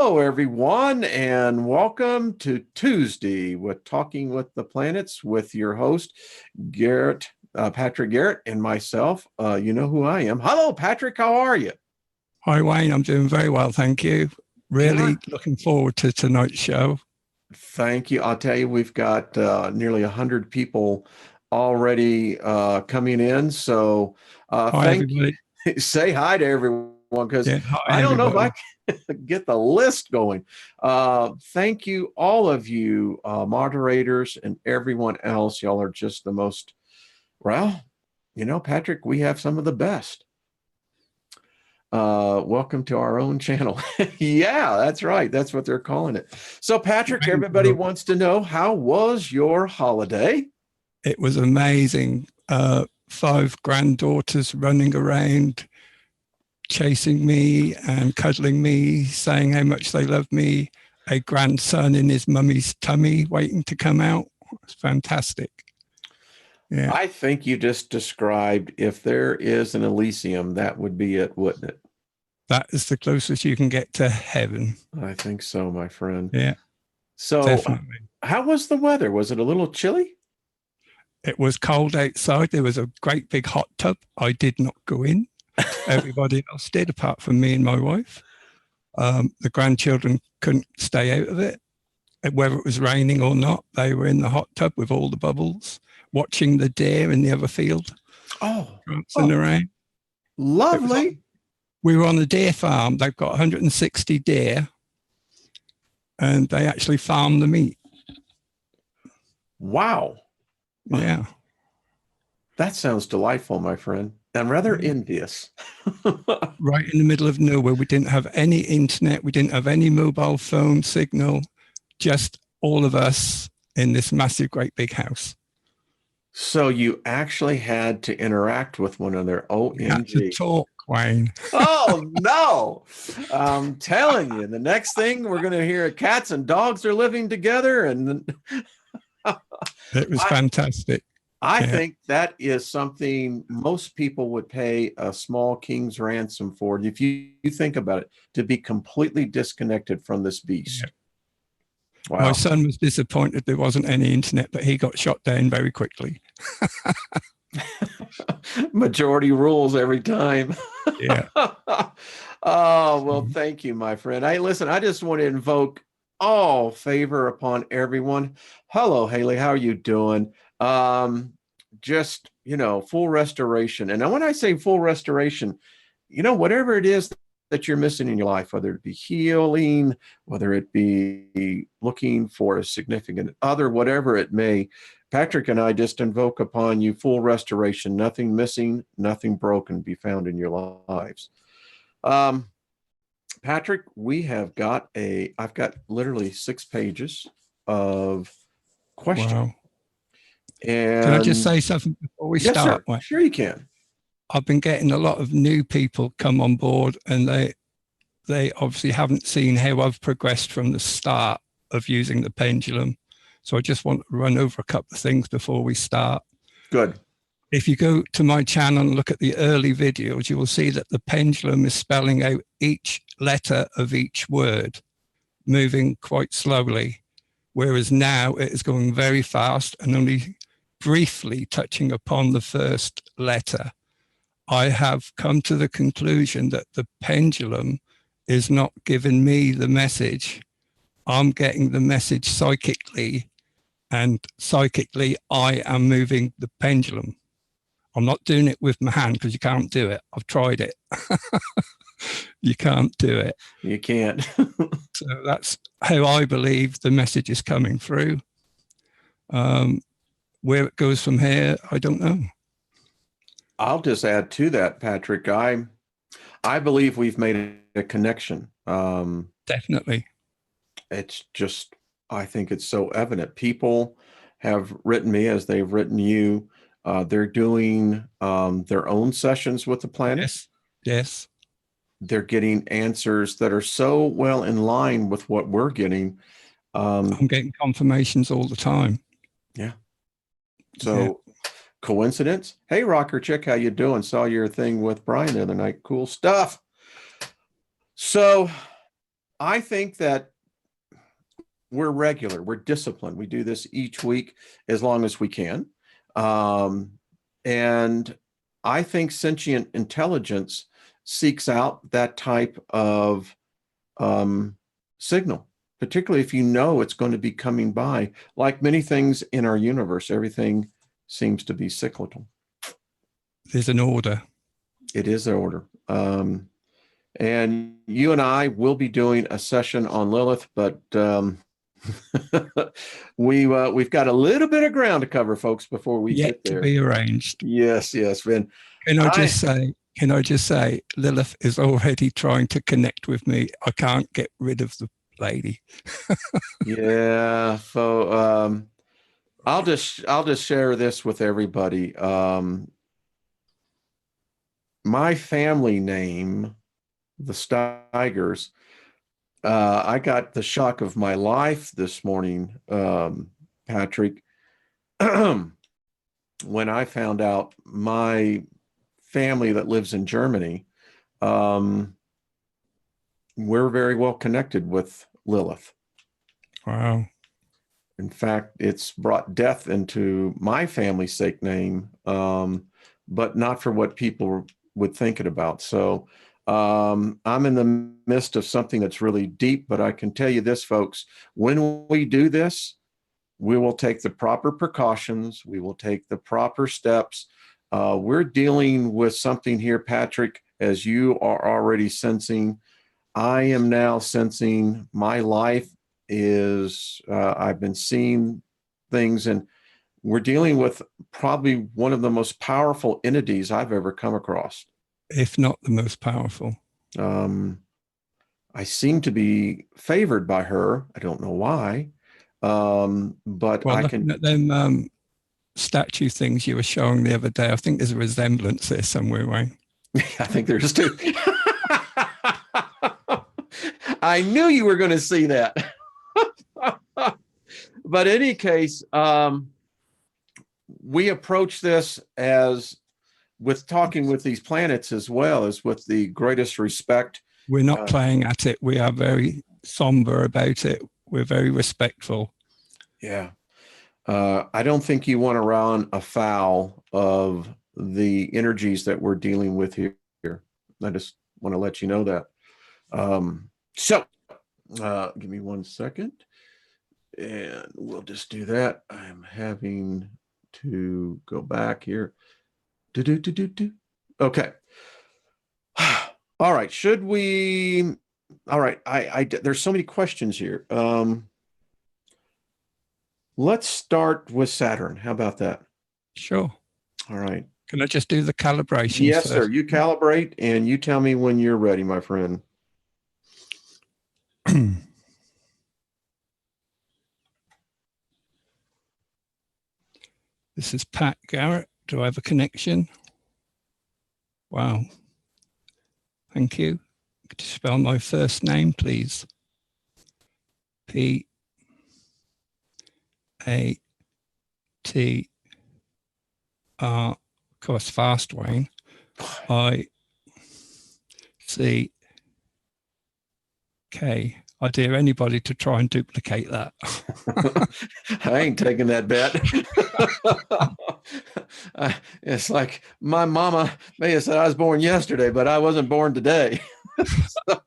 everyone, and welcome to Tuesday with Talking with the Planets with your host, Patrick Garrett, and myself. You know who I am. Hello, Patrick. How are you? Hi, Wayne. I'm doing very well, thank you. Really looking forward to tonight's show. Thank you. I'll tell you, we've got nearly 100 people already coming in. So Hi, everybody. Say hi to everyone, because I don't know if I can get the list going. Thank you, all of you moderators and everyone else. Y'all are just the most, well, Patrick, we have some of the best. Welcome to our own channel. Yeah, that's right. That's what they're calling it. So, Patrick, everybody wants to know, how was your holiday? It was amazing. 5 granddaughters running around, chasing me and cuddling me, saying how much they love me. A grandson in his mummy's tummy waiting to come out. It's fantastic. Yeah. I think you just described, if there is an Elysium, that would be it, wouldn't it? That is the closest you can get to heaven. I think so, my friend. Yeah. So, definitely. How was the weather? Was it a little chilly? It was cold outside. There was a great big hot tub. I did not go in. Everybody else did, apart from me and my wife. The grandchildren couldn't stay out of it. Whether it was raining or not, they were in the hot tub with all the bubbles, watching the deer in the other field. Prancing around. Lovely. We were on a deer farm. They've got 160 deer, and they actually farm the meat. Wow. Yeah. That sounds delightful, my friend. I'm rather envious. Right in the middle of nowhere. We didn't have any internet. We didn't have any mobile phone signal. Just all of us in this massive, great big house. So you actually had to interact with one another. We had to talk, Wayne. Oh, no. I'm telling you, the next thing we're going to hear, cats and dogs are living together. And it was fantastic. I think that is something most people would pay a small king's ransom for. If you think about it, to be completely disconnected from this beast. Yeah. Wow. My son was disappointed there wasn't any internet, but he got shot down very quickly. Majority rules every time. Yeah. Oh, well, thank you, my friend. Hey, listen, I just want to invoke all favor upon everyone. Hello, Haley. How are you doing? Just, full restoration. And when I say full restoration, whatever it is that you're missing in your life, whether it be healing, whether it be looking for a significant other, whatever it may, Patrick and I just invoke upon you full restoration, nothing missing, nothing broken be found in your lives. Patrick, I've got literally 6 pages of questions. Wow. And can I just say something before we start? Sir. Sure you can. I've been getting a lot of new people come on board, and they obviously haven't seen how I've progressed from the start of using the pendulum. So I just want to run over a couple of things before we start. Good. If you go to my channel and look at the early videos, you will see that the pendulum is spelling out each letter of each word, moving quite slowly, whereas now it is going very fast and only briefly touching upon the first letter. I have come to the conclusion that the pendulum is not giving me the message. I'm getting the message psychically, and psychically I am moving the pendulum. I'm not doing it with my hand because you can't do it. I've tried it. You can't do it. You can't. So that's how I believe the message is coming through. Where it goes from here, I don't know. I'll just add to that, Patrick. I believe we've made a connection. Definitely. It's just, I think it's so evident. People have written me as they've written you. They're doing their own sessions with the planet. Yes. They're getting answers that are so well in line with what we're getting. I'm getting confirmations all the time. Yeah. So coincidence? Hey, Rocker Chick, how you doing? Saw your thing with Brian the other night. Cool stuff. So I think that we're regular, we're disciplined. We do this each week as long as we can. And I think sentient intelligence seeks out that type of signal, particularly if you know it's going to be coming by. Like many things in our universe, everything seems to be cyclical. There's an order. It is an order. And you and I will be doing a session on Lilith, but we've got a little bit of ground to cover, folks, before we Yet get there. to be arranged. Yes, Ben. Can I just say, Lilith is already trying to connect with me. I can't get rid of the lady. Yeah. So I'll just share this with everybody. My family name, the Steigers, I got the shock of my life this morning, Patrick, when I found out my family that lives in Germany, we're very well connected with Lilith. Wow. In fact, it's brought death into my family's sake name, but not for what people would think it about. So I'm in the midst of something that's really deep, but I can tell you this, folks, when we do this, we will take the proper precautions. We will take the proper steps. We're dealing with something here, Patrick, as you are already sensing. I am now sensing my life is, I've been seeing things, and we're dealing with probably one of the most powerful entities I've ever come across. If not the most powerful. I seem to be favored by her. I don't know why. But well, I looking can at them statue things you were showing the other day, I think there's a resemblance there somewhere, Wayne. I think there's two. I knew you were going to see that. But in any case, we approach this as with talking with these planets as well as with the greatest respect. We're not playing at it. We are very somber about it. We're very respectful. Yeah. I don't think you want to run afoul of the energies that we're dealing with here. I just want to let you know that. Give me 1 second. And we'll just do that. I'm having to go back here. Okay. All right. Should we? All right. There's so many questions here. Let's start with Saturn. How about that? Sure. All right. Can I just do the calibration? Yes, first? sir. You calibrate and you tell me when you're ready, my friend. This is Pat Garrett. Do I have a connection? Wow. Thank you. Could you spell my first name, please? P-A-T-R. Of course, fast, Wayne. I-C-K. I dare anybody to try and duplicate that. I ain't taking that bet. It's like my mama may have said I was born yesterday, but I wasn't born today. So,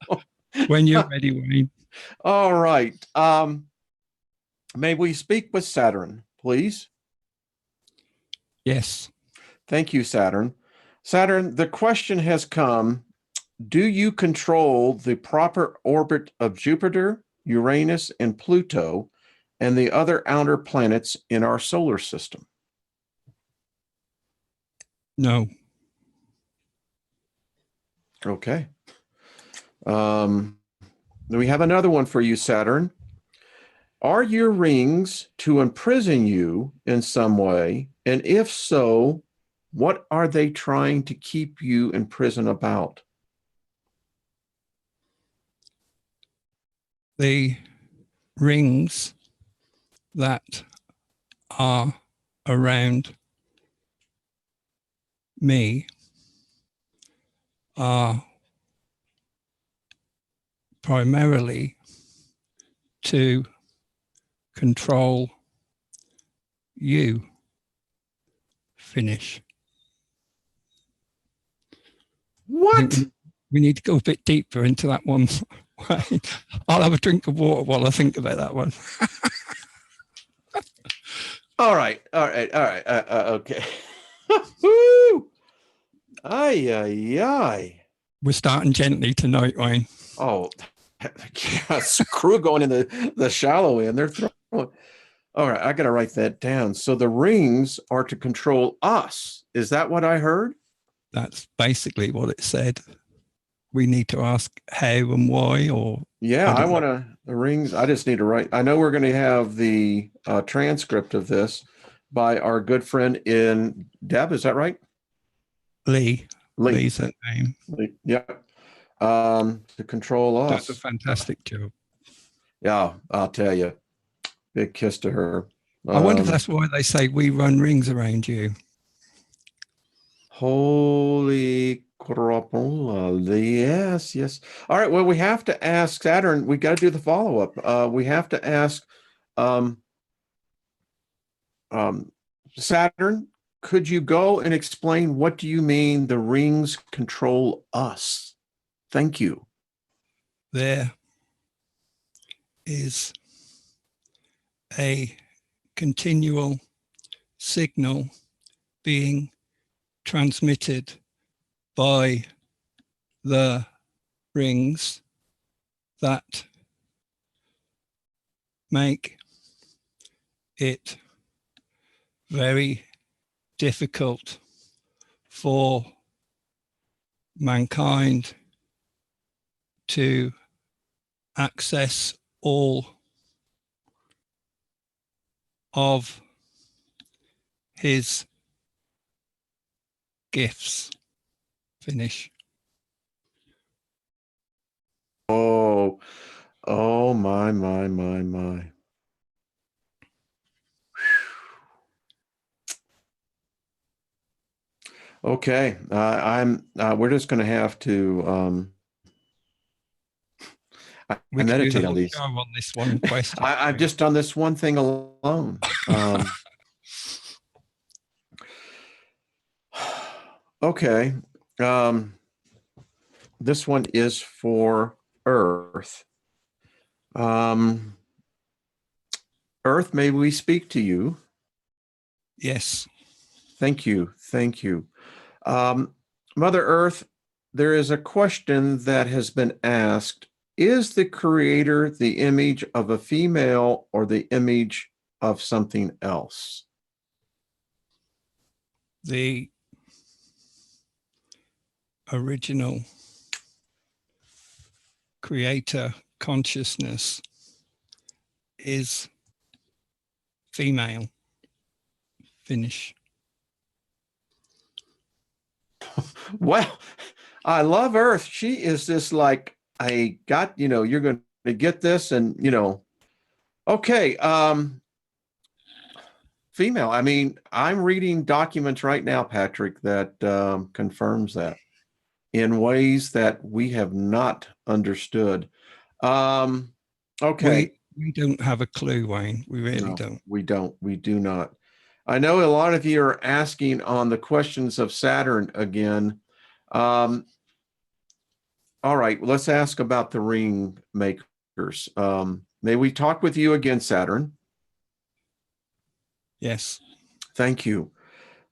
when you're ready, Wayne. All right. May we speak with Saturn, please? Yes. Thank you, Saturn. Saturn, the question has come. Do you control the proper orbit of Jupiter, Uranus, and Pluto, and the other outer planets in our solar system? No. Okay. We have another one for you, Saturn. Are your rings to imprison you in some way? And if so, what are they trying to keep you in prison about? The rings that are around me are primarily to control you. Finish. What? We need to go a bit deeper into that one. I'll have a drink of water while I think about that one. All right. Okay. Woo! Ay, ay, ay. We're starting gently tonight, Wayne. Oh, screw going in the shallow end. They're throwing. All right, I got to write that down. So the rings are to control us. Is that what I heard? That's basically what it said. We need to ask how and why, or yeah, I want to the rings. I just need to write. I know we're going to have the transcript of this by our good friend in Deb. Is that right? Lee. Lee's her name. Lee, yeah. To control us. Does a fantastic job. Yeah, I'll tell you. Big kiss to her. I wonder if that's why they say we run rings around you. Holy crapola. Yes, yes. All right. Well, we have to ask Saturn. We got to do the follow-up. We have to ask Saturn, could you go and explain what do you mean the rings control us? Thank you. There is a continual signal being transmitted by the rings that make it very difficult for mankind to access all of his gifts. Finish. Oh my. Okay, we're just going to have to I meditate on these. On this one question. I've just done this one thing alone. Okay, this one is for Earth. Earth, may we speak to you? Yes. Thank you. Mother Earth, there is a question that has been asked. Is the creator the image of a female or the image of something else? The original creator consciousness is female. Finish. Well, I love Earth. She is just like, I got, you're going to get this and, okay. Female. I mean, I'm reading documents right now, Patrick, that confirms that in ways that we have not understood. Okay. We don't have a clue, Wayne. We really don't. We do not. I know a lot of you are asking on the questions of Saturn again. All right, let's ask about the ring makers. May we talk with you again, Saturn? Yes. Thank you.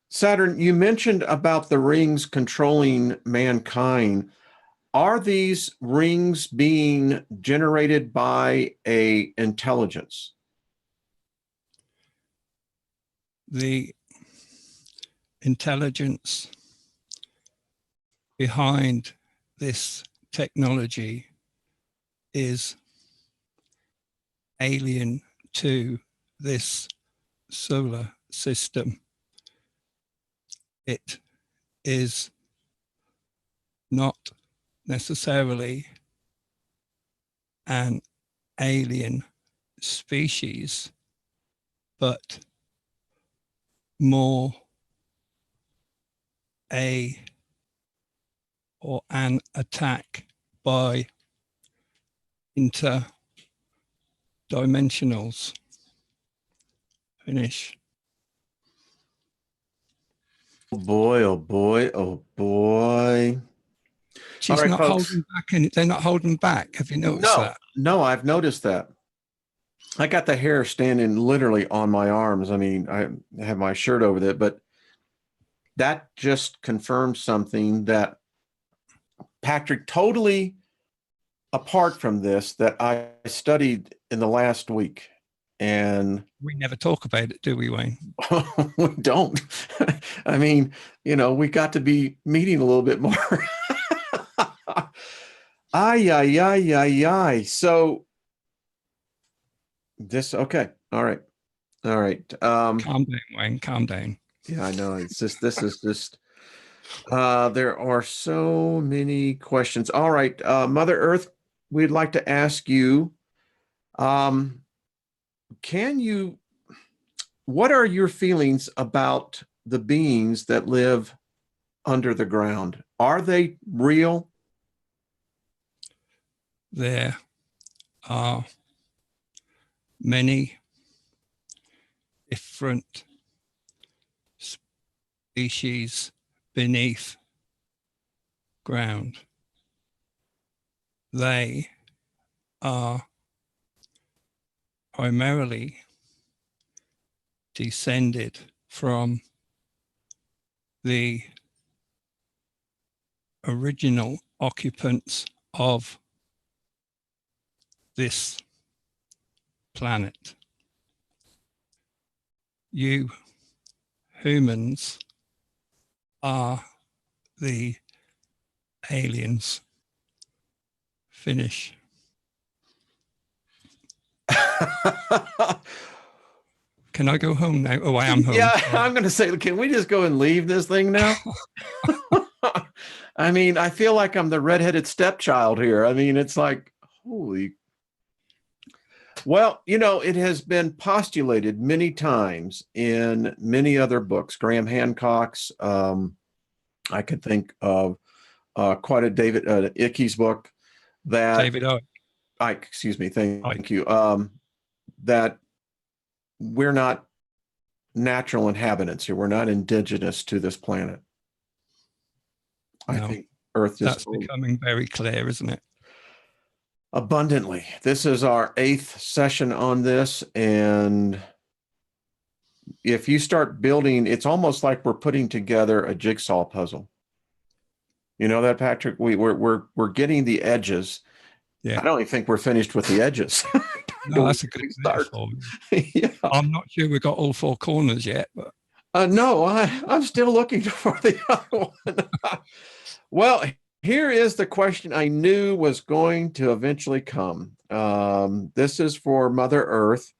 Saturn, you mentioned about the rings controlling mankind. Are these rings being generated by an intelligence? The intelligence behind this technology is alien to this solar system. It is not necessarily an alien species, but more an attack by interdimensionals. Finish. Oh boy, oh boy, oh boy. She's right, not folks. holding back, and they're not holding back. Have you noticed that? No, I've noticed that. I got the hair standing literally on my arms. I mean, I have my shirt over it, but that just confirms something that Patrick, totally apart from this, that I studied in the last week. And we never talk about it, do we, Wayne? We don't. I mean, you know, we got to be meeting a little bit more. Ay. So this, okay. All right. Calm down, Wayne, calm down. Yeah, I know. It's just, this is just, there are so many questions. All right. Mother Earth, we'd like to ask you, what are your feelings about the beings that live under the ground? Are they real? There are many different species beneath ground. They are primarily descended from the original occupants of this planet. You humans are the aliens. Finish. Can I go home now? Oh, I am home. Yeah, I'm going to say, can we just go and leave this thing now? I mean, I feel like I'm the redheaded stepchild here. I mean, it's like, holy. Well, you know, it has been postulated many times in many other books. Graham Hancock's, I could think of quite a David Ickes book that David Icke, excuse me, thank you. That we're not natural inhabitants here. We're not indigenous to this planet. No, I think Earth is that's becoming very clear, isn't it? Abundantly. This is our 8th session on this, and if you start building, it's almost like we're putting together a jigsaw puzzle. You know that, Patrick? We're getting the edges. Yeah. I don't even think we're finished with the edges. No, that's a good start. Yeah. I'm not sure we've got all 4 corners yet, but no, I'm still looking for the other one. Well, here is the question I knew was going to eventually come. This is for Mother Earth.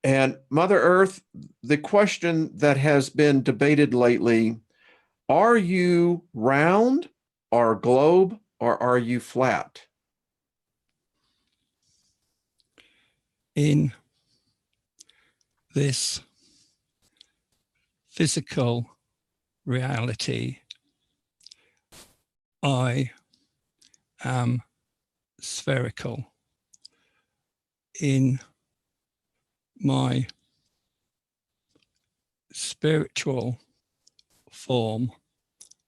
And Mother Earth, the question that has been debated lately, are you round or globe or are you flat? In this physical reality, I am spherical. In my spiritual form,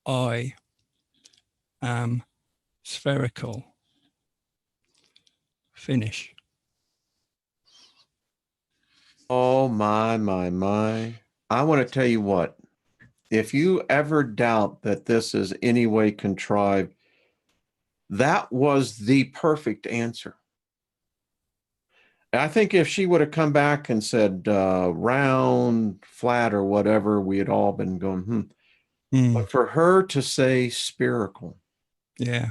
I am spherical. Finish. Oh, my. I want to tell you what, if you ever doubt that this is any way contrived, that was the perfect answer. I think if she would have come back and said round, flat, or whatever, we had all been going, But for her to say spherical. Yeah.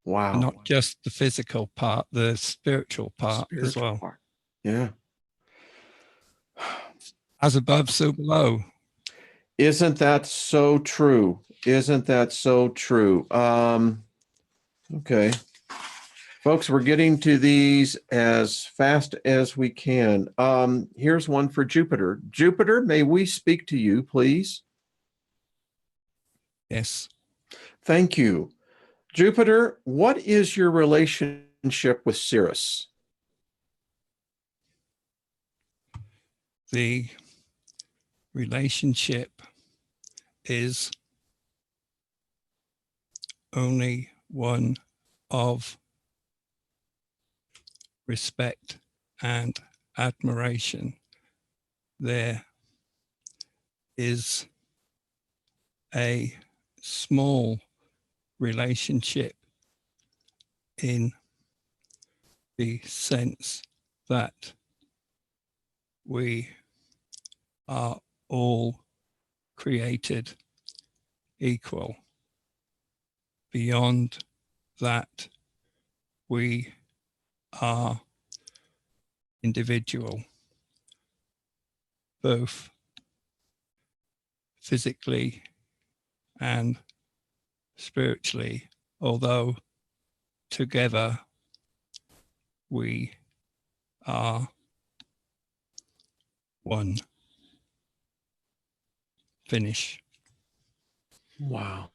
Wow. Not just the physical part, the spiritual part as well. Part. Yeah. As above, so below. Isn't that so true? Isn't that so true? Okay. Folks, we're getting to these as fast as we can. Here's one for Jupiter. Jupiter, may we speak to you, please? Yes. Thank you. Jupiter, what is your relationship with Sirius? The relationship is only one of respect and admiration. There is a small relationship in the sense that we are all created equal. Beyond that, we are individual, both physically and spiritually, although together we are one. Finish. Wow.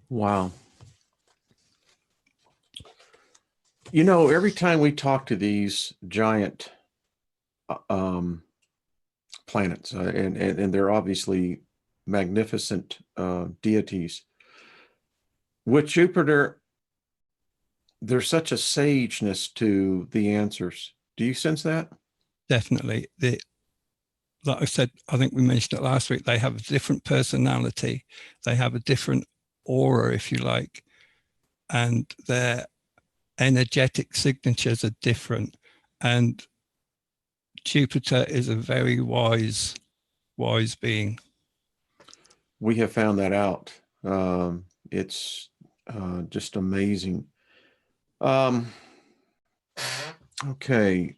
Wow. You know, every time we talk to these giant planets, and they're obviously magnificent deities, with Jupiter, there's such a sageness to the answers. Do you sense that? Definitely. Like I said, I think we mentioned it last week, they have a different personality. They have a different aura, if you like, and their energetic signatures are different. And Jupiter is a very wise being. We have found that out. It's just amazing. Okay.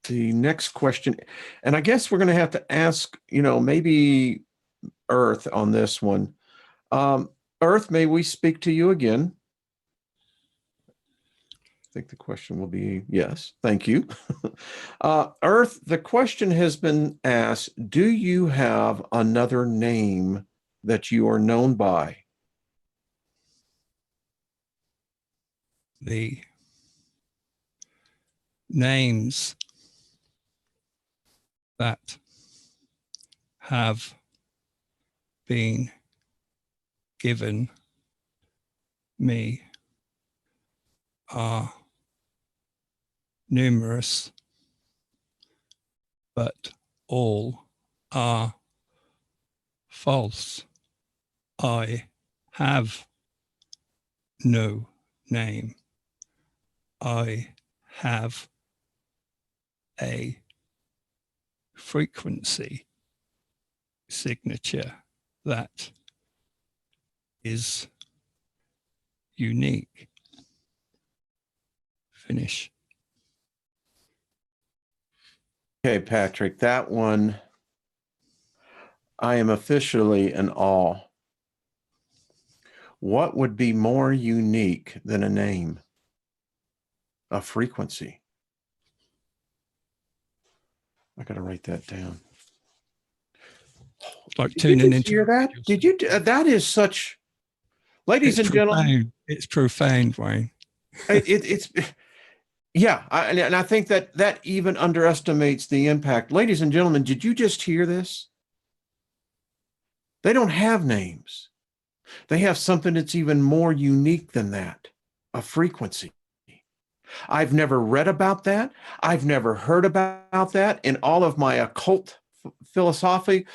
The next question, and I guess we're going to have to ask, maybe Earth on this one. Earth, may we speak to you again? I think the question will be yes. Thank you. Earth, the question has been asked, do you have another name that you are known by? The names that have been given me are numerous, but all are false. I have no name. I have a frequency signature that is unique. Finish. Okay, Patrick, that one, I am officially in awe. What would be more unique than a name? A frequency. I got to write that down. Like tuning into. Hear that? Did you? That is such. Ladies and gentlemen, it's profound, Wayne. it's yeah, and I think that even underestimates the impact. Ladies and gentlemen, did you just hear this? They don't have names. They have something that's even more unique than that, a frequency. I've never read about that. I've never heard about that in all of my occult philosophy,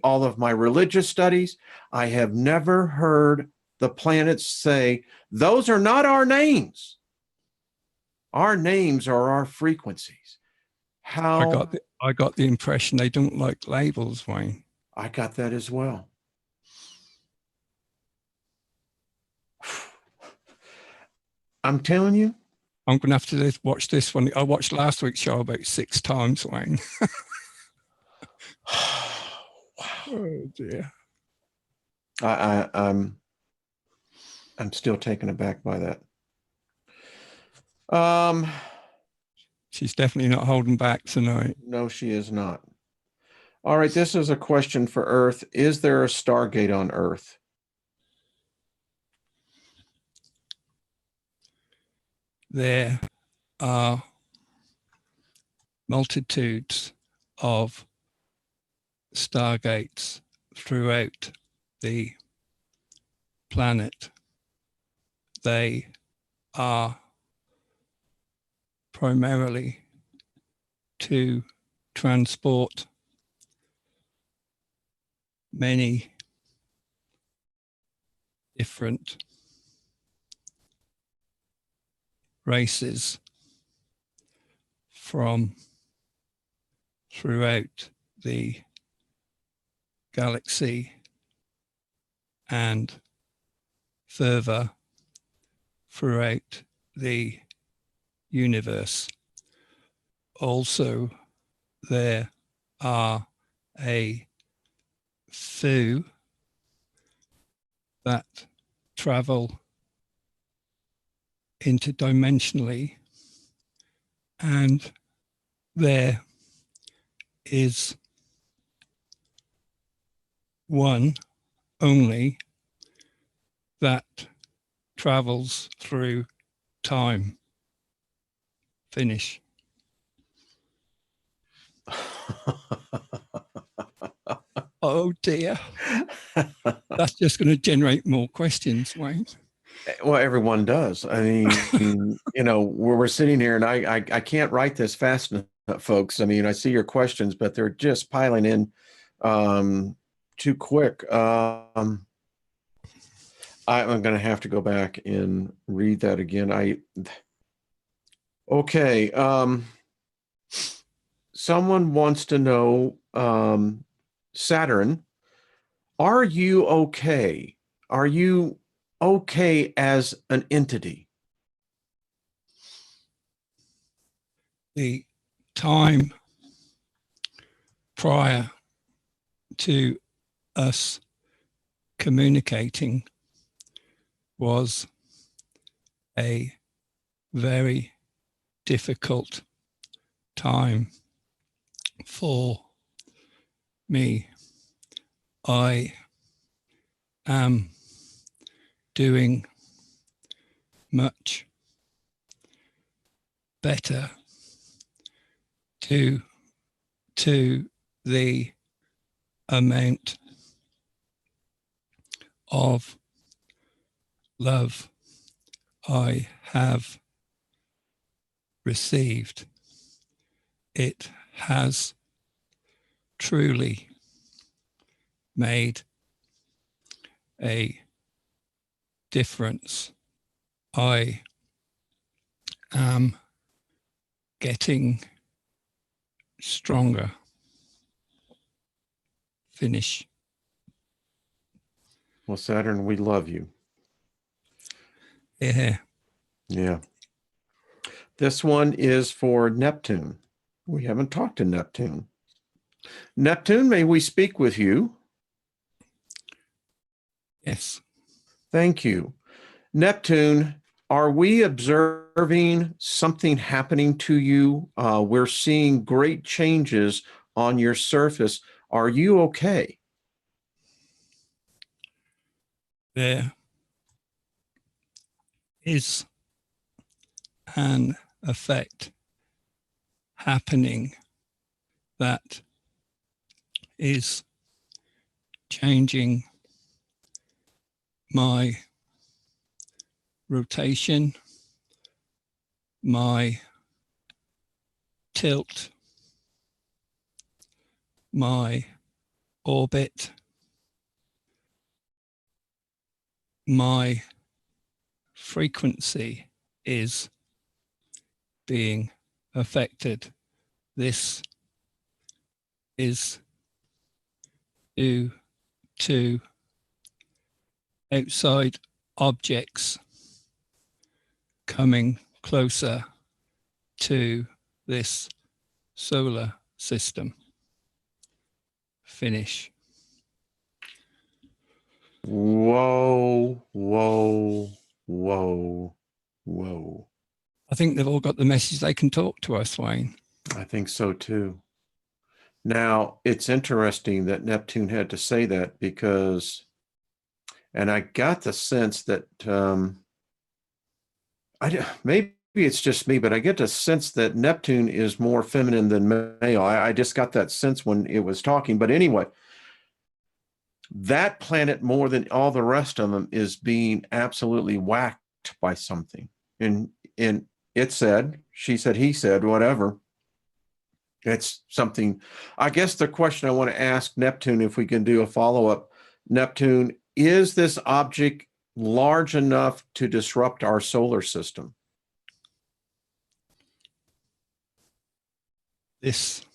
all of my religious studies. I have never heard the planets say, those are not our names. Our names are our frequencies. How I got the impression they don't like labels, Wayne. I got that as well. I'm telling you. I'm going to have to watch this one. I watched last week's show about 6 times, Wayne. Wow. Oh dear. I'm still taken aback by that. She's definitely not holding back tonight. No, she is not. All right, this is a question for Earth. Is there a Stargate on Earth? there are multitudes of stargates throughout the planet. They are primarily to transport many different races from throughout the galaxy and further throughout the universe. Also, there are a few that travel interdimensionally, and there is one only that travels through time. Finish. Oh dear. That's just going to generate more questions, Wayne. Well, everyone does. I mean, you know, we're sitting here and I can't write this fast enough, folks. I mean, I see your questions, but they're just piling in too quick. I'm going to have to go back and read that again. Okay. Someone wants to know, Saturn, are you okay? Are you okay as an entity? The time prior to us communicating was a very difficult time for me. I am doing much better due to the amount of love I have received. It has truly made a difference. I am getting stronger. Finish. Well, Saturn, we love you. Yeah. Yeah. This one is for Neptune. We haven't talked to Neptune. Neptune, may we speak with you? Yes. Thank you. Neptune, are we observing something happening to you? We're seeing great changes on your surface. Are you okay? There is an effect happening that is changing my rotation, my tilt, my orbit, my frequency is being affected. This is due to outside objects coming closer to this solar system. Finish. Whoa, whoa, whoa, whoa. I think they've all got the message they can talk to us, Wayne. I think so too. Now, it's interesting that Neptune had to say that because, and I got the sense that maybe it's just me, but I get the sense that Neptune is more feminine than male. I just got that sense when it was talking. But anyway, that planet, more than all the rest of them, is being absolutely whacked by something. And it said, she said, he said, whatever. It's something. I guess the question I want to ask Neptune, if we can do a follow-up, Neptune, is this object large enough to disrupt our solar system? This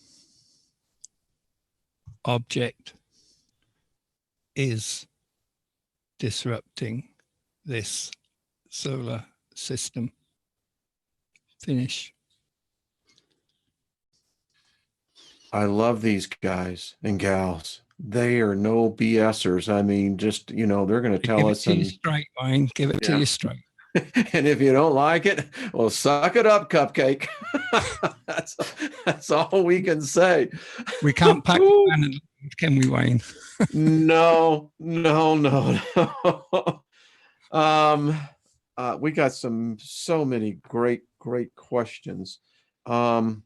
object is disrupting this solar system. Finish. I love these guys and gals. They are no BSers. I mean, just, you know, they're going to tell us. Give it to you straight, Wayne. Give it to you straight. And if you don't like it, well, suck it up, Cupcake. That's all we can say. We can't pack the man, can we, Wayne? No. We got so many great questions. I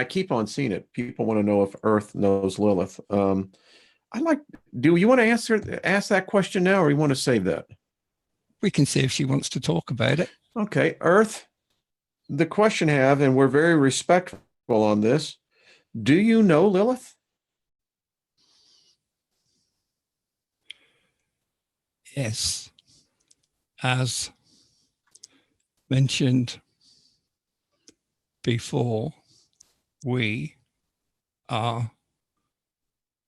keep on seeing it. People want to know if Earth knows Lilith. Do you want to ask that question now, or you want to save that? We can see if she wants to talk about it. Okay, Earth. The question and we're very respectful on this. Do you know Lilith? Yes. As mentioned before, we are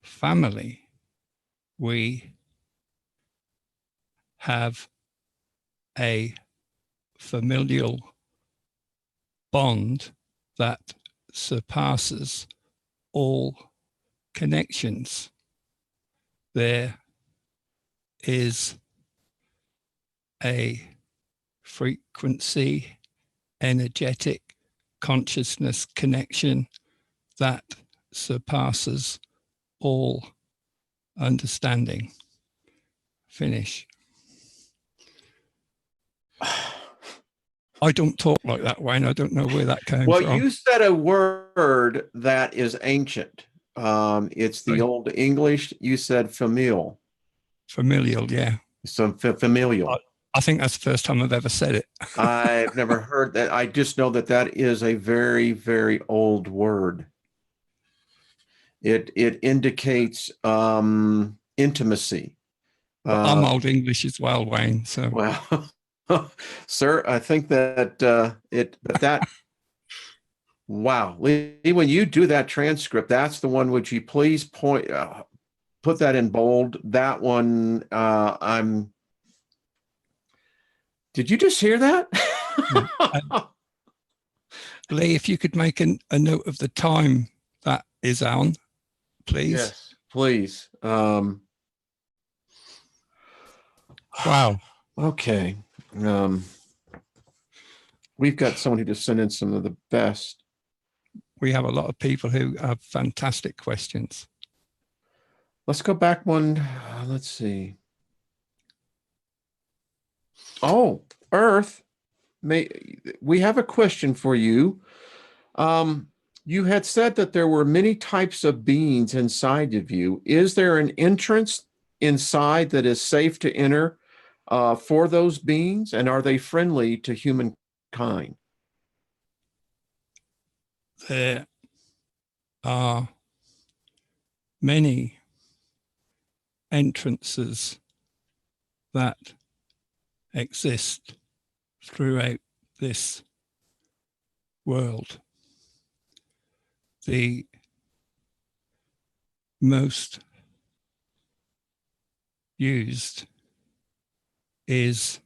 family. We have a familial bond that surpasses all connections. There is a frequency, energetic consciousness connection that surpasses all understanding. Finish. I don't talk like that, Wayne. I don't know where that came from. Well, you said a word that is ancient. It's the old English. You said familial. Familial, yeah. Some familial. I think that's the first time I've ever said it. I've never heard that. I just know that is a very, very old word. It indicates intimacy. I'm old English as well, Wayne. So well, sir, I think that wow, Lee, when you do that transcript, that's the one. Would you please put that in bold? That one, did you just hear that? Lee, if you could make a note of the time that is on, please. Yes, please. Wow. Okay. We've got someone who just sent in some of the best. We have a lot of people who have fantastic questions. Let's go back one. Let's see. Oh, Earth. We have a question for you. You had said that there were many types of beings inside of you. Is there an entrance inside that is safe to enter for those beings? And are they friendly to humankind? There are many entrances that exist throughout this world. The most used is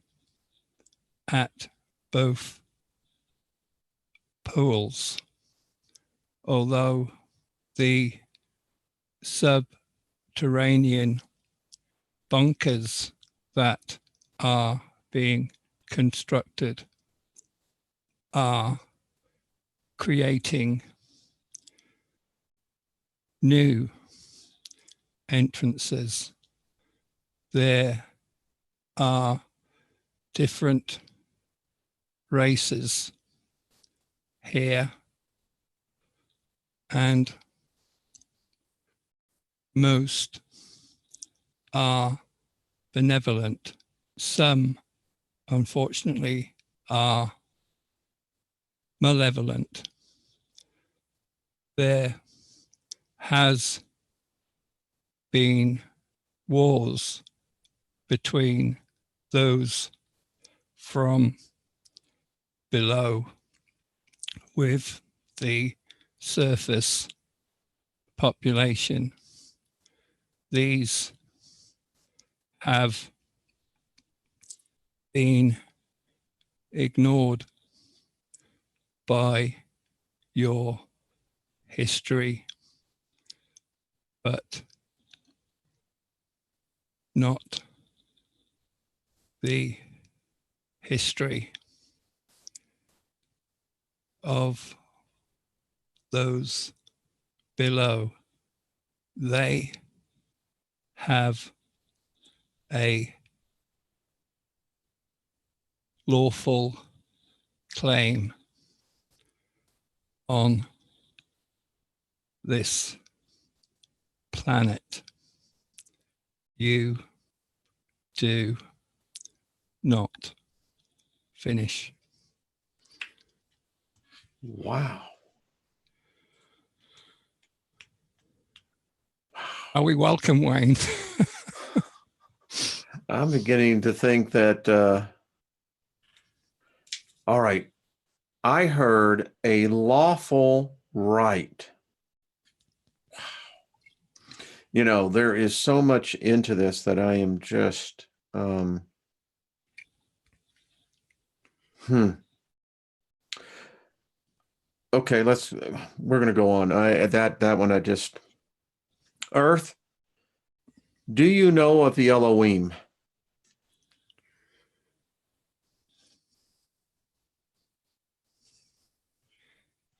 at both poles, although the subterranean bunkers that are being constructed are creating new entrances. There are different races here, and most are benevolent. Some, unfortunately, are malevolent. There has been wars between those from below with the surface population. These have been ignored by your history, but not the history of those below. They have a lawful claim on this planet. You do not. Finish. Wow. Are we welcome, Wayne? I'm beginning to think that, all right, I heard a lawful right. You know, there is so much into this that I am just, Okay, we're going to go on. That one, Earth, do you know of the Elohim?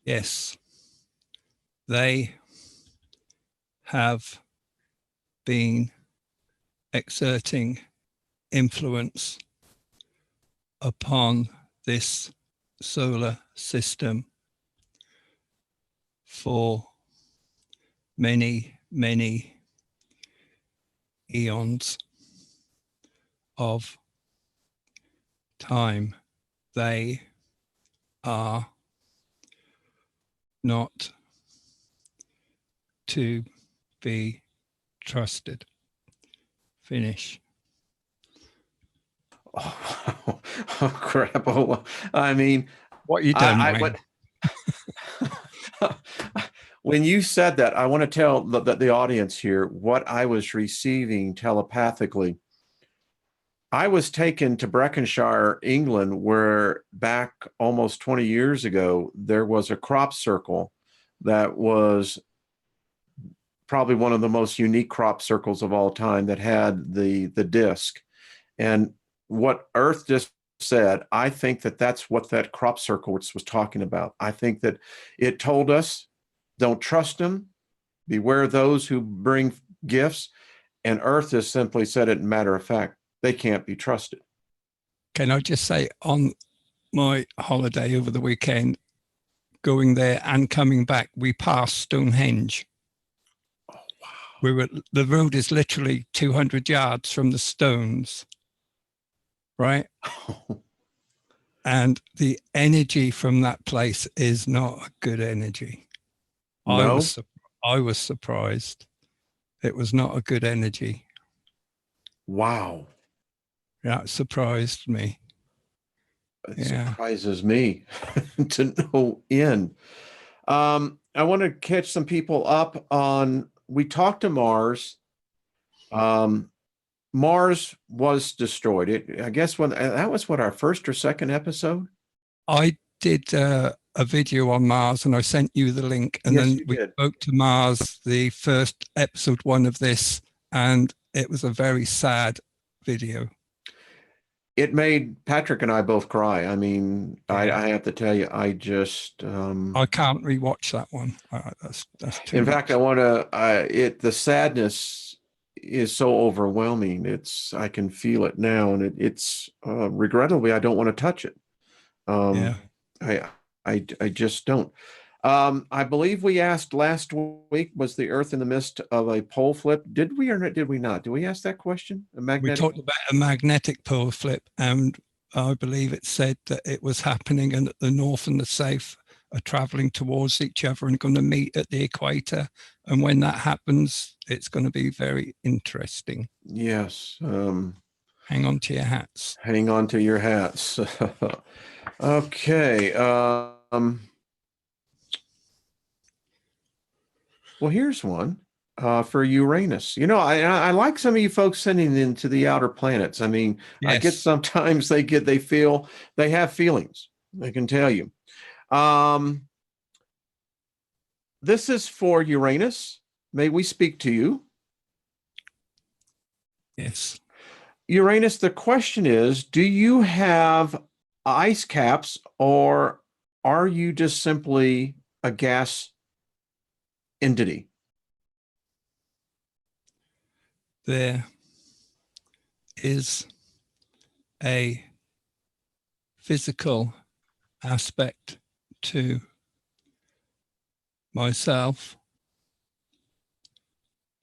Yes. They have been exerting influence upon this solar system for many, many eons of time. They are not to be trusted. Finish. Oh, oh crap. Oh, I mean, what you done, when you said that, I want to tell the audience here what I was receiving telepathically. I was taken to Breconshire, England, where back almost 20 years ago, there was a crop circle that was probably one of the most unique crop circles of all time that had the disc. And what Earth just said, I think that that's what that crop circle was talking about. I think that it told us, don't trust them, beware those who bring gifts. And Earth has simply said it in matter of fact, they can't be trusted. Can I just say, on my holiday over the weekend, going there and coming back, we passed Stonehenge. Oh, wow. The road is literally 200 yards from the stones, right? And the energy from that place is not a good energy. No? I was surprised. It was not a good energy. Wow. That surprised me. It surprises me to no end. I want to catch some people up on, we talked to Mars. Mars was destroyed. I guess that was what, our first or second episode? I did a video on Mars and I sent you the link, and then we spoke to Mars, the first episode 1 of this, and it was a very sad video. It made Patrick and I both cry. I mean, I have to tell you, I just I can't rewatch that one. That's too in much. fact, I want to the sadness is so overwhelming. I can feel it now, and it's regrettably I don't want to touch it. Yeah. I just don't. I believe we asked last week, was the Earth in the midst of a pole flip? Did we or not? Did we not? Did we ask that question? A We magnetic? talked about a magnetic pole flip, and I believe it said that it was happening and that the North and the South are traveling towards each other and going to meet at the equator. And when that happens, it's going to be very interesting. Yes. Hang on to your hats. Hang on to your hats. Okay. Well, here's one for Uranus. You know, I like some of you folks sending into the outer planets. I mean, I get Yes. sometimes they have feelings. I can tell you. This is for Uranus. May we speak to you? Yes. Uranus, the question is, do you have ice caps or are you just simply a gas entity? There is a physical aspect to myself,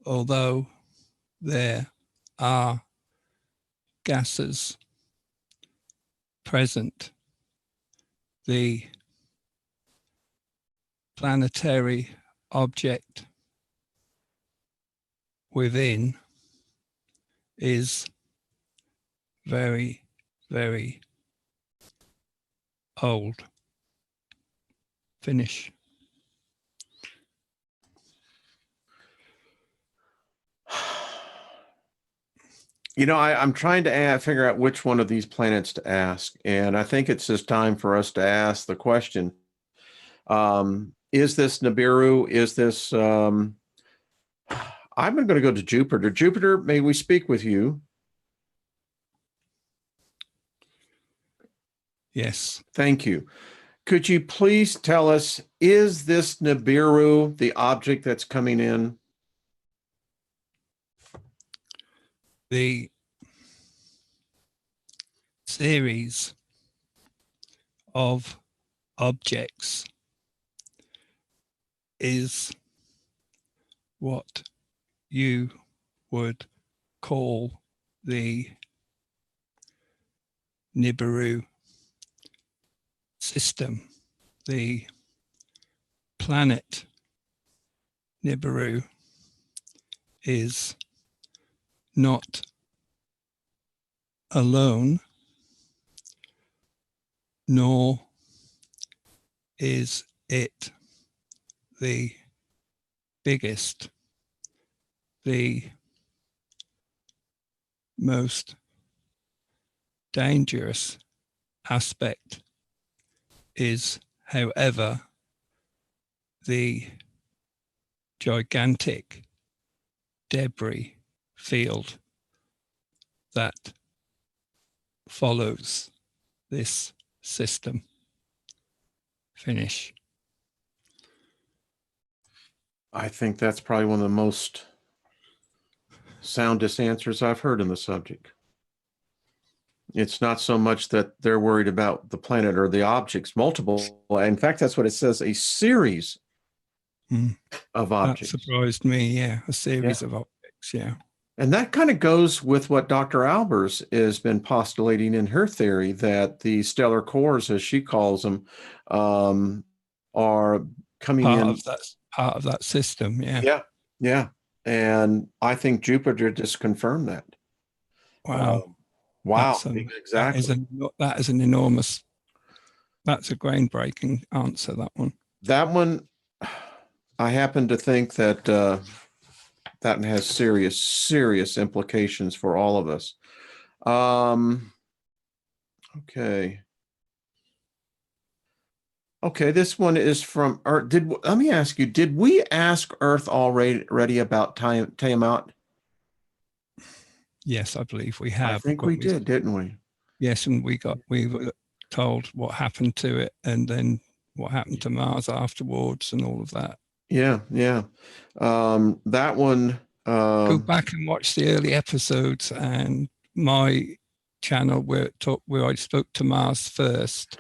although there are gases present. The planetary object within is very, very old. Finish. You know, I'm trying to figure out which one of these planets to ask, and I think it's just time for us to ask the question: is this Nibiru? Is this? I'm going to go to Jupiter. Jupiter, may we speak with you? Yes. Thank you. Could you please tell us, is this Nibiru the object that's coming in? The series of objects is what you would call the Nibiru system. The planet Nibiru is not alone, nor is it the biggest. The most dangerous aspect is, however, the gigantic debris field that follows this system. Finish. I think that's probably one of the most soundest answers I've heard in the subject. It's not so much that they're worried about the planet or the objects, multiple. In fact, that's what it says, a series of objects. That surprised me, yeah. A series of objects, yeah. And that kind of goes with what Dr. Albers has been postulating in her theory, that the stellar cores, as she calls them, are coming part of that system, yeah. Yeah, yeah. And I think Jupiter just confirmed that. Wow. Wow, exactly. That is an enormous, that's a groundbreaking answer, that one. That one, I happen to think that that has serious implications for all of us. Okay. Okay, this one is from Earth. Let me ask you, did we ask Earth already about Tiamat? Yes, I believe we have. I think we did, didn't we? Yes, and we were told what happened to it and then what happened to Mars afterwards and all of that. Yeah, yeah. That one. Go back and watch the early episodes and my channel where I spoke to Mars first.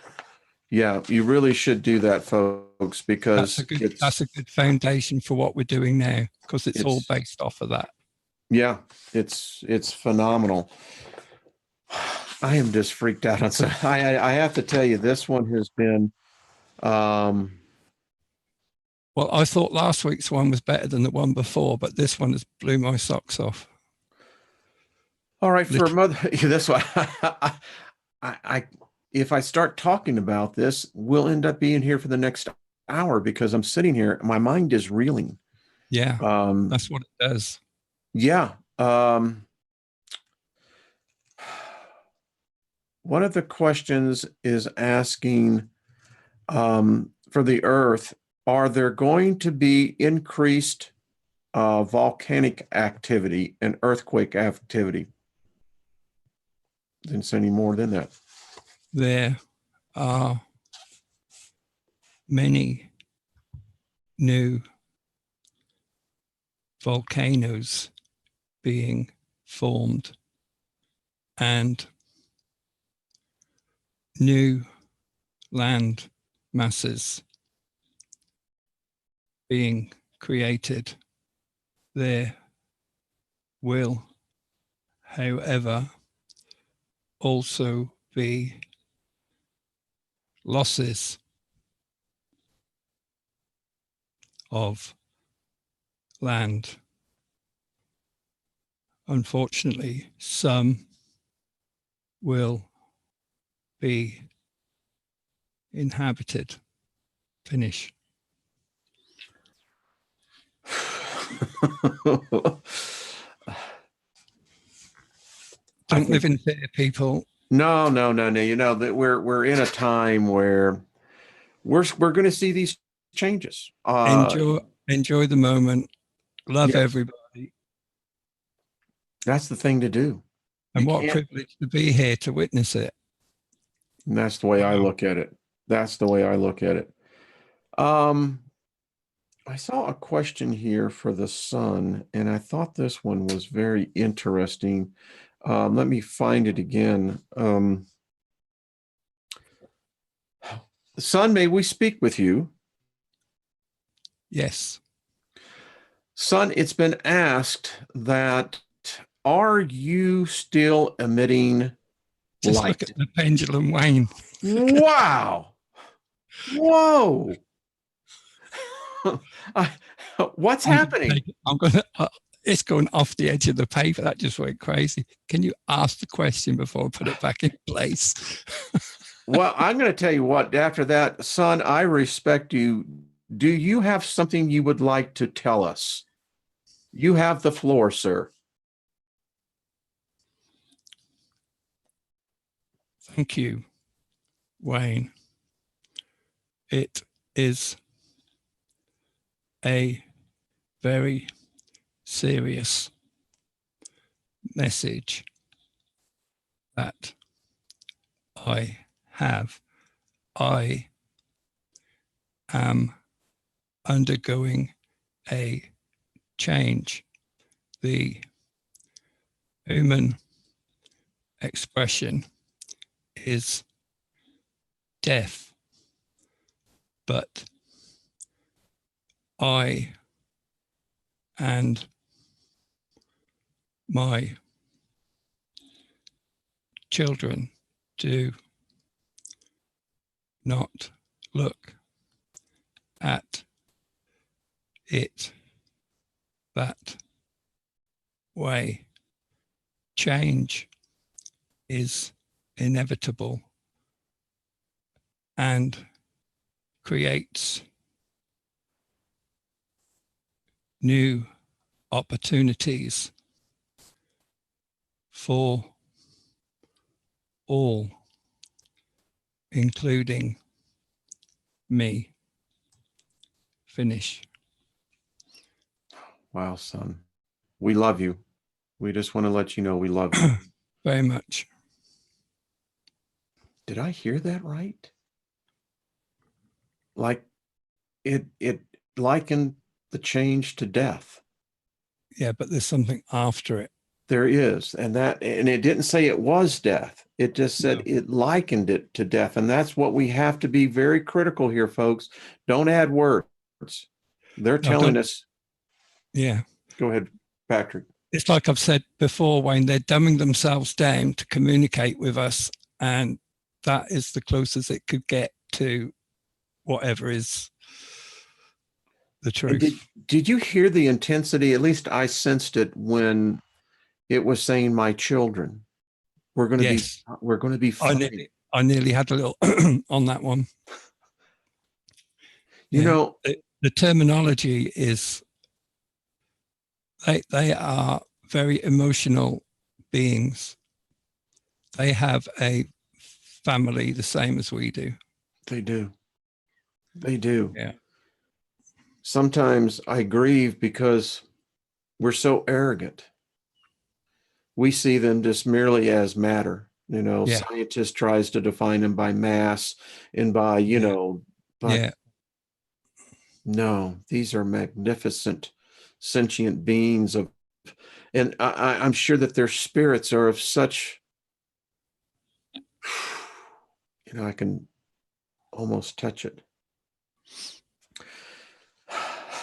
Yeah, you really should do that, folks, because that's a good foundation for what we're doing now, because it's all it's based off of that. yeah, it's phenomenal. I am just freaked out on some. I have to tell you, this one has been. Well, I thought last week's one was better than the one before, but this one has blew my socks off. All right, for mother, this one, I if I start talking about this, we'll end up being here for the next hour because I'm sitting here, my mind is reeling. Yeah, that's what it does. Yeah. One of the questions is asking for the Earth, are there going to be increased volcanic activity and earthquake activity? Didn't say any more than that. There are many new volcanoes being formed and new land masses being created. There will, however, also be losses of land. Unfortunately, some will be inhabited. Finish. Don't live in fear, people. No. You know that we're in a time where we're going to see these changes. Enjoy the moment. Love everybody. That's the thing to do. And what privilege to be here to witness it. And that's the way I look at it. That's the way I look at it. I saw a question here for the sun, and I thought this one was very interesting. Let me find it again. Sun, may we speak with you? Yes. Sun, it's been asked that, are you still emitting Just light? look at the pendulum, Wayne. Wow. Whoa. What's happening? It's going off the edge of the paper. That just went crazy. Can you ask the question before I put it back in place? Well, I'm going to tell you what, after that, son, I respect you. Do you have something you would like to tell us? You have the floor, sir. Thank you, Wayne. It is a very serious message that I have. I am undergoing a change. The human expression is death, but I and my children do not look at it that way. Change is inevitable and creates new opportunities for all, including me. Finish. Wow, son. We love you. We just want to let you know we love you. Very much. Did I hear that right? Like it likened the change to death. Yeah, but there's something after it. There is, and it didn't say it was death. It just said it likened it to death, and that's what we have to be very critical here, folks. Don't add words. They're telling us. Yeah. Go ahead, Patrick. It's like I've said before, Wayne, they're dumbing themselves down to communicate with us, and that is the closest it could get to whatever is the truth. Did you hear the intensity? At least I sensed it when it was saying my children. We're going to be fine. I nearly had a little on that one. You know, the terminology is they are very emotional beings. They have a family the same as we do. They do. They do. Yeah. Sometimes I grieve because we're so arrogant. We see them just merely as matter. You know, scientist tries to define them by mass and by, but no, these are magnificent, sentient beings and I'm sure that their spirits are of such, I can almost touch it.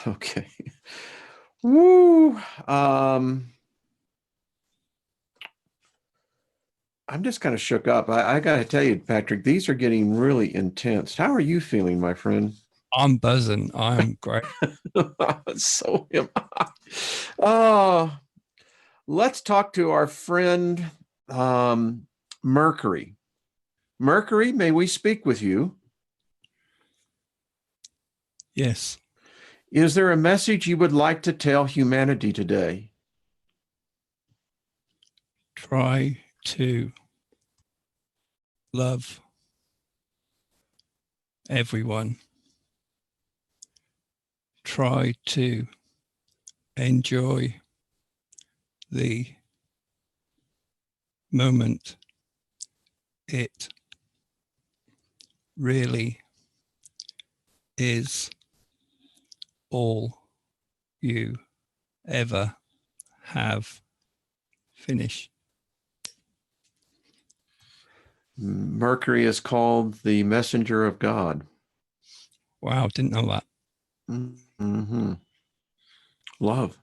Okay. Woo. I'm just kind of shook up. I got to tell you, Patrick, these are getting really intense. How are you feeling, my friend? I'm buzzing. I'm great. So am I. Let's talk to our friend, Mercury. Mercury, may we speak with you? Yes. Is there a message you would like to tell humanity today? Try to love everyone. Try to enjoy the moment. It really is all you ever have. Finish. Mercury is called the messenger of God. Wow, didn't know that. Mm-hmm. Love.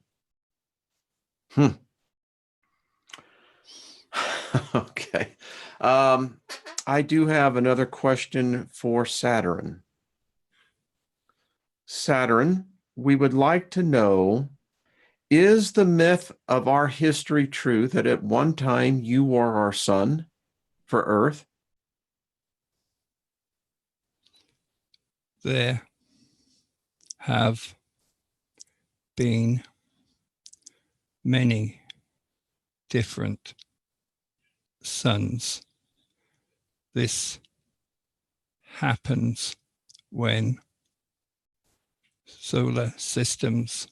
Okay. I do have another question for Saturn. Saturn, we would like to know, is the myth of our history true that at one time you were our sun for Earth? There have been many different suns. This happens when solar systems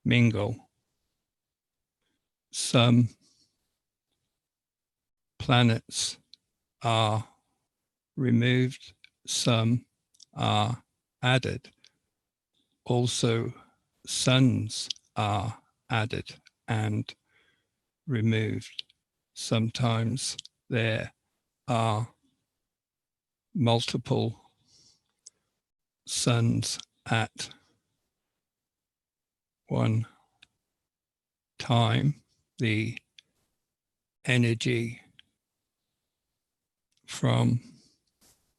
mingle. Some planets are removed, some are added. Also, suns are added and removed. Sometimes there are multiple suns at one time. The energy from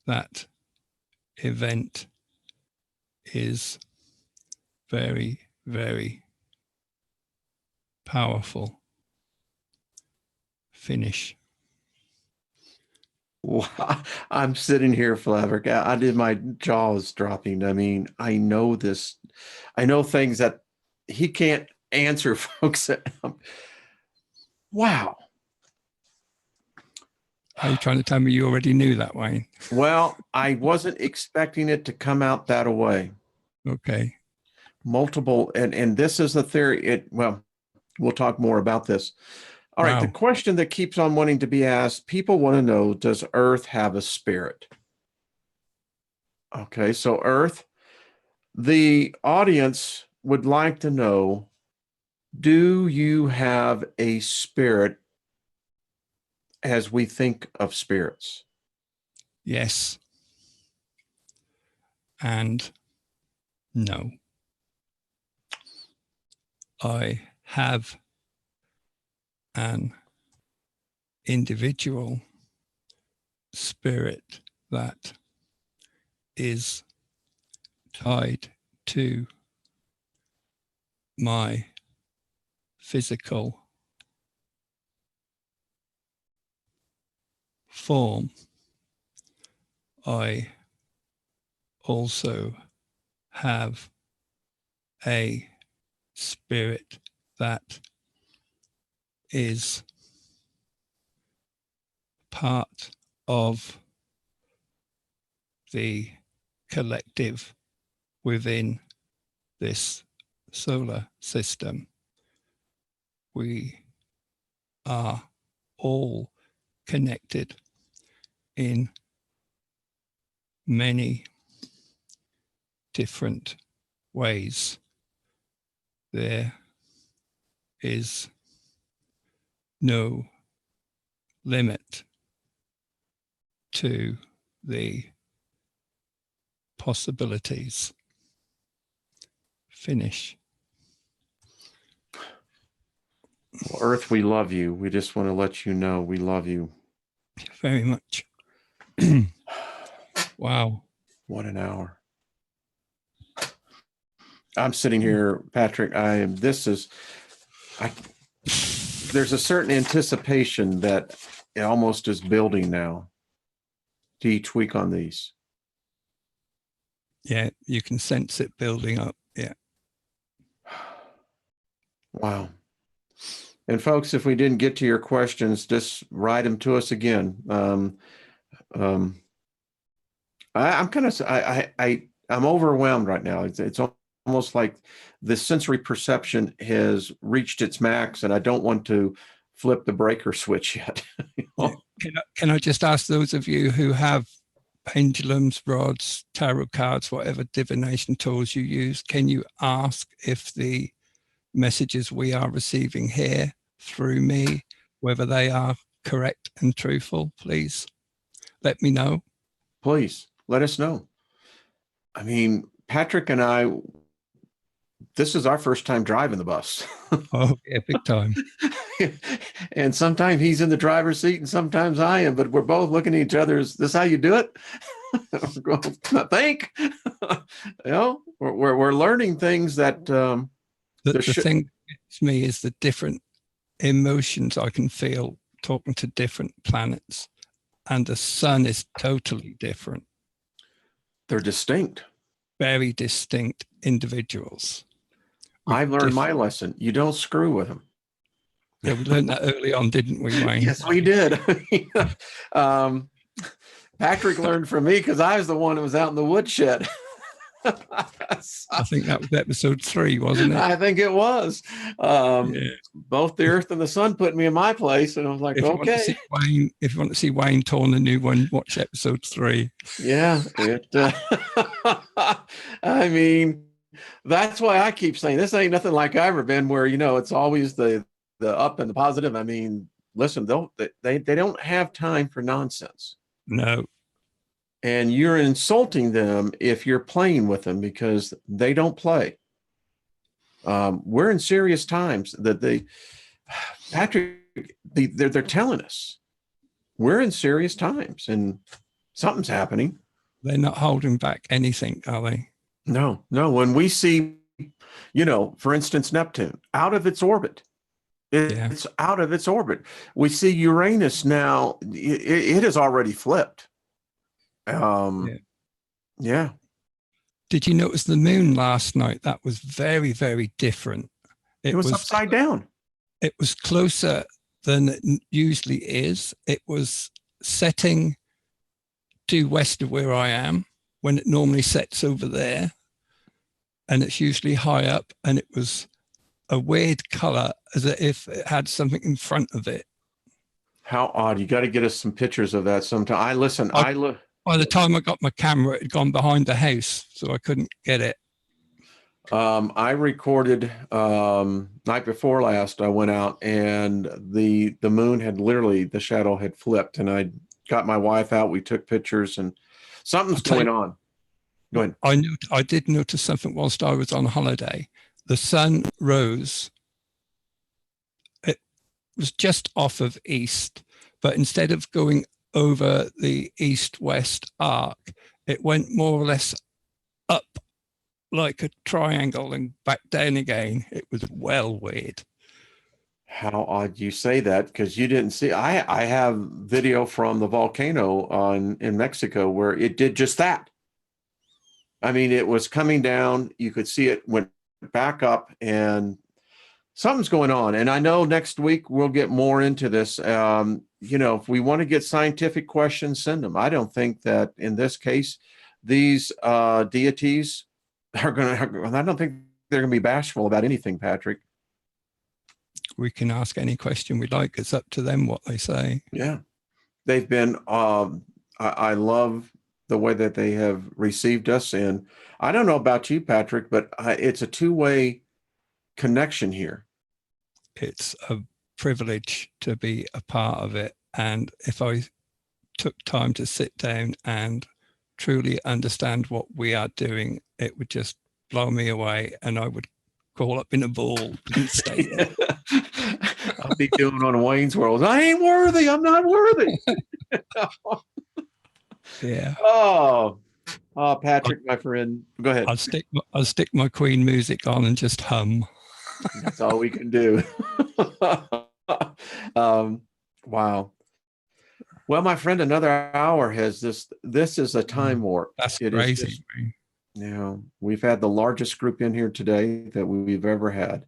that event is very, very powerful. Finish. Wow. I'm sitting here flabbergasted. I did, my jaws dropping. I mean, I know this. I know things that he can't answer, folks. Wow. Are you trying to tell me you already knew that, Wayne? Well, I wasn't expecting it to come out that way. Okay. Multiple, and this is the theory. Well, we'll talk more about this. All right. The question that keeps on wanting to be asked, people want to know, does Earth have a spirit? Okay. So Earth, the audience would like to know, Do you have a spirit as we think of spirits? Yes. And no. I have an individual spirit that is tied to my physical form. I also have a spirit that is part of the collective within this solar system. We are all connected in many different ways. There is no limit to the possibilities. Finish. Well, Earth, we love you. We just want to let you know we love you. Very much. Wow. What an hour. I'm sitting here, Patrick. There's a certain anticipation that it almost is building now to each week on these. Yeah, you can sense it building up. Yeah. Wow. And folks, if we didn't get to your questions, just write them to us again. I'm overwhelmed right now. It's almost like the sensory perception has reached its max, and I don't want to flip the breaker switch yet. Yeah. Can I just ask those of you who have pendulums, rods, tarot cards, whatever divination tools you use, can you ask if the messages we are receiving here through me, whether they are correct and truthful? Please let me know. Please let us know. I mean, Patrick and I, this is our first time driving the bus. Oh, yeah, big time. And sometimes he's in the driver's seat and sometimes I am, but we're both looking at each other. Is this how you do it? I think. We're learning things that the thing that gets me is the different emotions I can feel talking to different planets, and the sun is totally different. They're distinct. Very distinct individuals. I've learned my lesson. You don't screw with them. Yeah, we learned that early on, didn't we, Wayne? Yes, we did. Patrick learned from me because I was the one who was out in the woodshed. I think that was episode 3, wasn't it? I think it was. Both the Earth and the Sun put me in my place, and I was like, if okay. If you want to see Wayne torn a new one, watch episode 3. Yeah. I mean, that's why I keep saying this ain't nothing like I've ever been where, it's always the up and the positive. I mean, listen, they don't have time for nonsense. No. And you're insulting them if you're playing with them because they don't play. We're in serious times that Patrick, they're telling us we're in serious times and something's happening. They're not holding back anything, are they? No. When we see, for instance, Neptune out of its orbit, it's out of its orbit. We see Uranus now, it has already flipped. Yeah. Did you notice the moon last night? That was very, very different. It was upside down. It was closer than it usually is. It was setting due west of where I am when it normally sets over there. And it's usually high up, and it was a weird color as if it had something in front of it. How odd. You got to get us some pictures of that sometime. I look. By the time I got my camera, it had gone behind the house, so I couldn't get it. I recorded night before last. I went out and the moon had literally, the shadow had flipped, and I got my wife out. We took pictures, and something's going on. Go ahead. I did notice something whilst I was on holiday. The sun rose. It was just off of east, but instead of going over the east-west arc, it went more or less up like a triangle and back down again. It was well weird. How odd you say that, because you didn't see. I have video from the volcano in Mexico where it did just that. I mean, it was coming down. You could see it went back up, and something's going on. And I know next week we'll get more into this. If we want to get scientific questions, send them. I don't think that in this case, these deities are going to, I don't think they're going to be bashful about anything, Patrick. We can ask any question we like. It's up to them what they say. Yeah. They've been, I love the way that they have received us. And I don't know about you, Patrick, but it's a two-way connection here. It's a privilege to be a part of it. And if I took time to sit down and truly understand what we are doing, it would just blow me away, and I would crawl up in a ball and stay there. I'll be doing on Wayne's World. I ain't worthy. I'm not worthy. Yeah. Oh, Patrick, my friend, go ahead. I'll stick my Queen music on and just hum. That's all we can do. Wow. Well, my friend, another hour has this is a time warp. That's crazy. We've had the largest group in here today that we've ever had.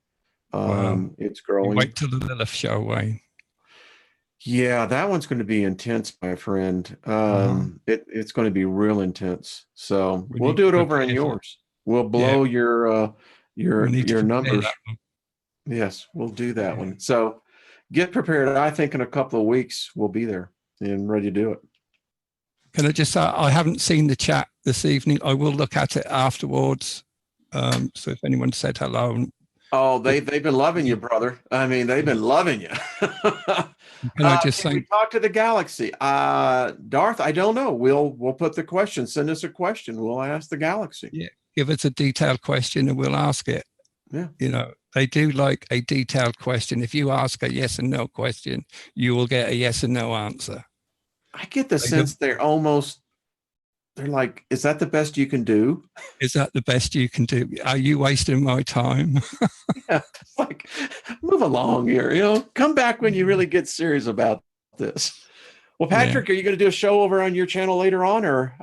Wow. It's growing. Wait till the Lilith show, Wayne. Yeah, that one's going to be intense, my friend. It's going to be real intense. So we'll do it over on yours. We'll blow your numbers. Yes, we'll do that one. So get prepared. I think in a couple of weeks we'll be there and ready to do it. Can I just say, I haven't seen the chat this evening. I will look at it afterwards. So if anyone said hello. Oh, they've been loving you, brother. I mean, they've been loving you. Can I just say, we talk to the galaxy? Darth, I don't know. We'll put the question. Send us a question. We'll ask the galaxy. Yeah, give us a detailed question and we'll ask it. Yeah. They do like a detailed question. If you ask a yes and no question, you will get a yes and no answer. I get the sense they're like, is that the best you can do? Is that the best you can do? Are you wasting my time? Yeah, it's like, move along here, come back when you really get serious about this. Well, Patrick, are you going to do a show over on your channel later on, or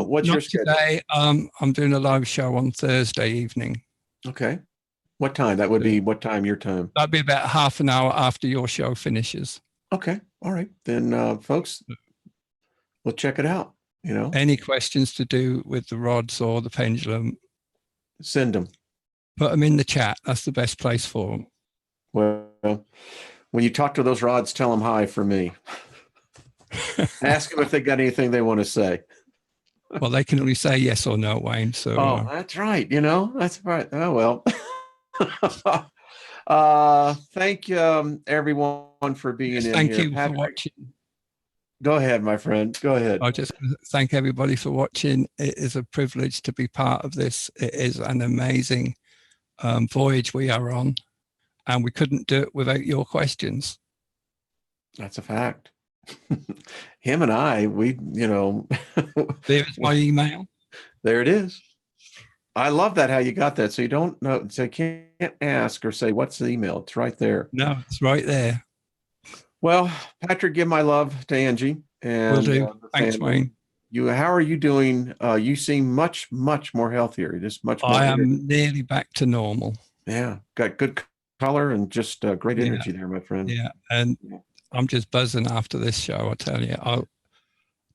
what's your schedule? Today, I'm doing a live show on Thursday evening. Okay. What time? That would be what time your time? That'd be about half an hour after your show finishes. Okay. All right. Then, folks, we'll check it out. Any questions to do with the rods or the pendulum, send them. Put them in the chat. That's the best place for them. Well, when you talk to those rods, tell them hi for me. Ask them if they got anything they want to say. Well, they can only say yes or no, Wayne. So that's right. That's right. Oh, well. Thank you, everyone, for being in here. Thank you for watching. Go ahead, my friend. Go ahead. I just thank everybody for watching. It is a privilege to be part of this. It is an amazing voyage we are on, and we couldn't do it without your questions. That's a fact. Him and I, There's my email. There it is. I love that, how you got that. So you don't know, so you can't ask or say, what's the email? It's right there. No, it's right there. Well, Patrick, give my love to Angie. And will do. Thanks, Wayne. How are you doing? You seem much, much more healthier. Just much more. I am nearly back to normal. Yeah. Got good color and just great energy there, my friend. Yeah. And I'm just buzzing after this show, I tell you. It'll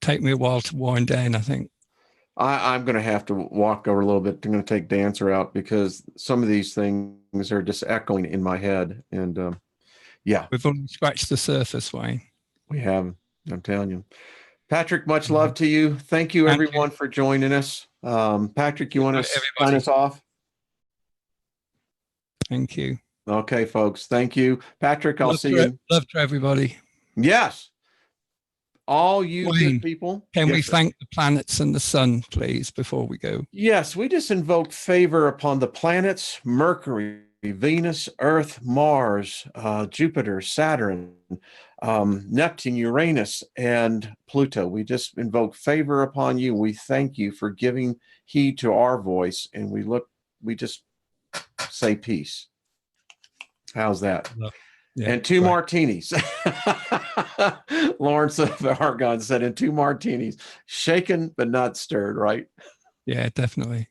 take me a while to wind down, I think. I'm going to have to walk over a little bit. I'm going to take Dancer out because some of these things are just echoing in my head. And yeah. We've only scratched the surface, Wayne. We have. I'm telling you. Patrick, much love to you. Thank you, everyone, for joining us. Patrick, you want to sign us off? Thank you. Okay, folks. Thank you. Patrick, I'll see you. Love to everybody. Yes. All you Wayne, good people. Can Yes, we sir. thank the planets and the sun, please, before we go? Yes, we just invoke favor upon the planets, Mercury, Venus, Earth, Mars, Jupiter, Saturn, Neptune, Uranus, and Pluto. We just invoke favor upon you. We thank you for giving heed to our voice, and we just say peace. How's that? Yeah, and two right. martinis. Lawrence of Argonne said, and 2 martinis, shaken but not stirred, right? Yeah, definitely.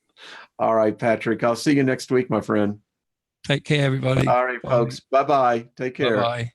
All right, Patrick. I'll see you next week, my friend. Take care, everybody. All right, Bye. folks. Bye-bye. Take care. Bye-bye.